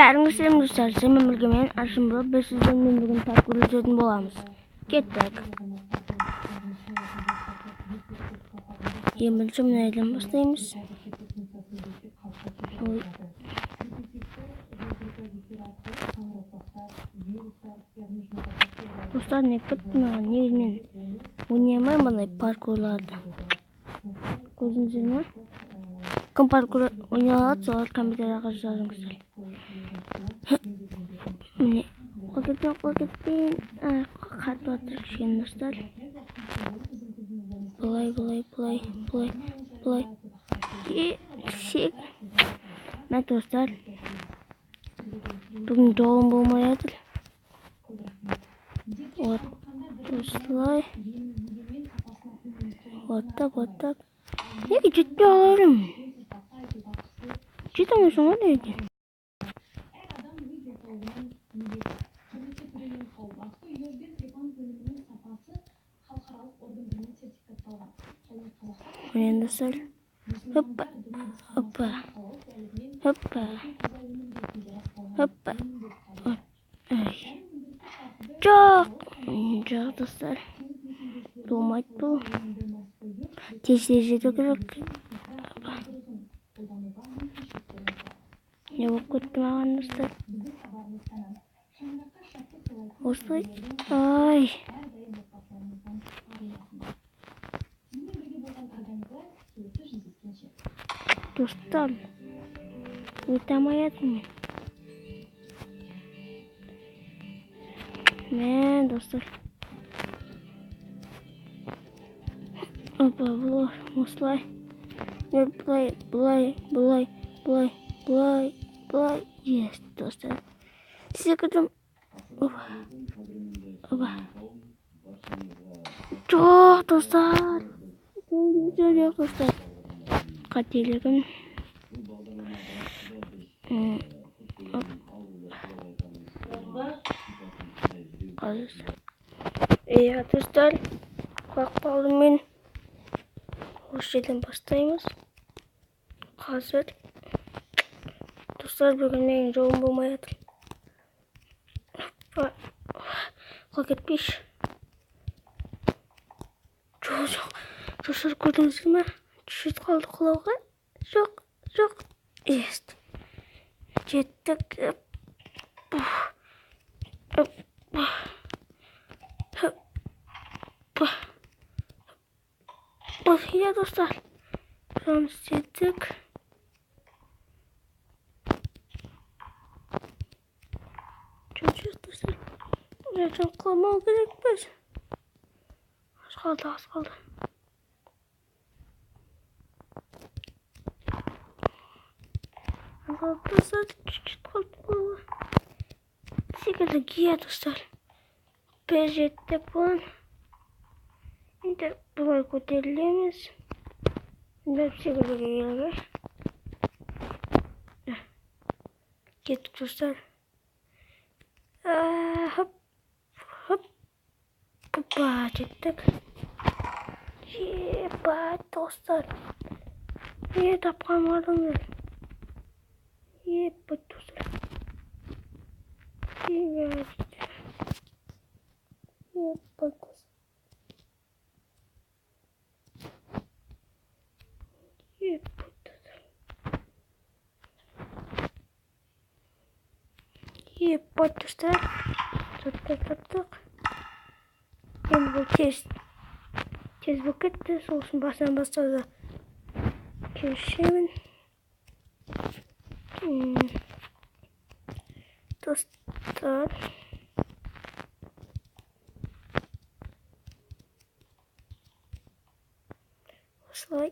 Бәріңіз сәлем достар, сенімен бірге мен Аршын болып, біз сіздермен бүгін паркур өтетін боламыз. Кеттік. Ең бірінші мұнайдан бастаймыз. Достар, не кетті маған негізінен ойнамай мұндай паркурларды. Көзіңіздер ме? Кім паркур ойнай алады, солар компьютерге жазыңыздар. Міне, қоркетпен қатып отыр кішкене достар. Бұлай. Сек. Мә достар, бүгін жолым болмай жатыр. Вот, осылай. Вот так. Неге жетпей аларым? Жете алмайсың ғой неге? Міне достар. Hoppa. Жоқ достар. Болмайды бұл. Тез жету керек. Не болып кетті маған достар? Осылай. Ай. Достар, өте алмайатырмын мен. Мен достар. Опа, бұлай, осылай. Бұлай. Есть, достар. Секірдім. Опа. Жоқ, достар. Жоқ, достар. Қателігім. Иә, достар. Құлақ қалдым мен. Осы жерден бастаймыз. Қазір. Достар, бүгін менің жолым болмай жатыр. Құлақ кетпейші. Жоқ. Достар, көрдіңіздер ме? Түшет қалды құлауға. Жоқ. Есть. Жеттік. Иә, достар. Соны істедік. Жоқ, достар. Жақтан құламау керек біз. Аз қалды. Достар, чуть-чуть қалды болуы. Секілді кие, достар. Бір жеттік бұлан. Енді бұлай көтерілеміз. Енді секілді келге. Кеттік, достар. Опа, жеттік. Ебать, достар. Тапқан барыңдар. Ебать, достар. Ебать, достар. Ебать, достар. Топтық. Енді бұл тез бұл кетті. Сосын басынан бастауды кешемін. Достар. Осылай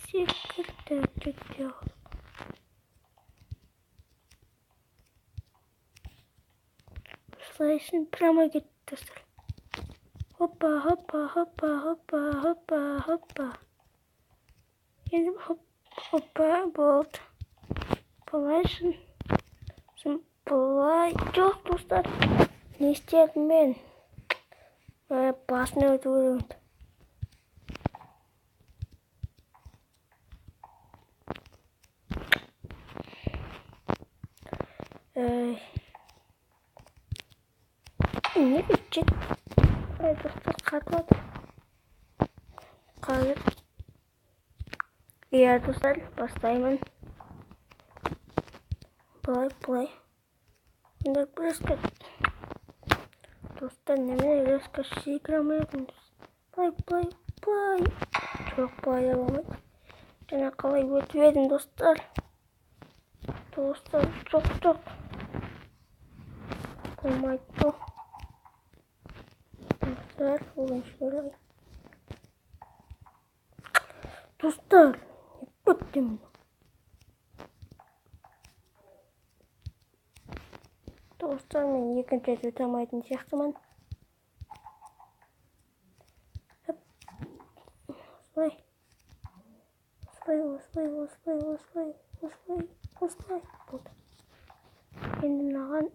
секірді. Осылайсын прямо кетті, достар. Hoppa. Енді hoppa болды. Бұлайсын. Бұлай. Жоқ, достар. Не істедім мен? Басына өту керек. Ne bitecek? Ay dostlar kalkmadı. Kalır. Diğer dostlar başlayayım. Play. Şimdi biraz dostlar ne biraz kaşı yıkramaya yapıyoruz. Play. Çok bayılamadım. Gene kalay götürdüm dostlar. Dostlar çok. Olmaydı. Dostlar olun şöyle. Dostlar yaptım. Dostlar men екінші рет өтемайтын сияқтымын. Осылай болды. Енді мынаған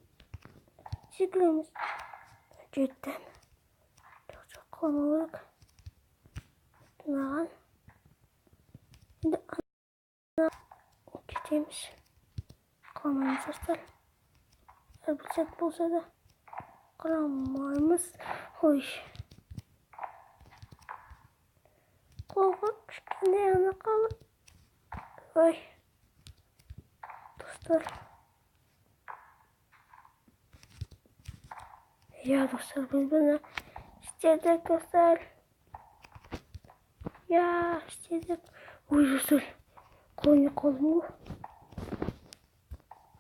секіреміз. Жеттім. Жоқ қалмау керек. Мынаған енді кетеміз. Қалмаймыз достар. Бір сәт болса да қаламаймыз. Ой. Қолға кішкене ана қалып. Ой. Достар. Ya dostlar biz bunu istedik dostlar. Ya istedik. Ой dostlar. Kolum bu.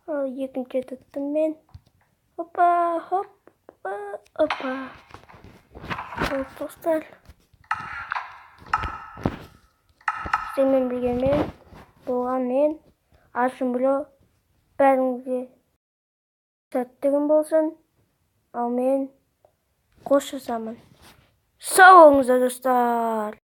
Al екінші tuttum ben. Hoppa. Evet dostlar. Senin bilgemen. Doğan men. Asım bilo. Bәріңізге сәттігім болсын. Ал мен қош жасамын. Сау болыңыздар достар.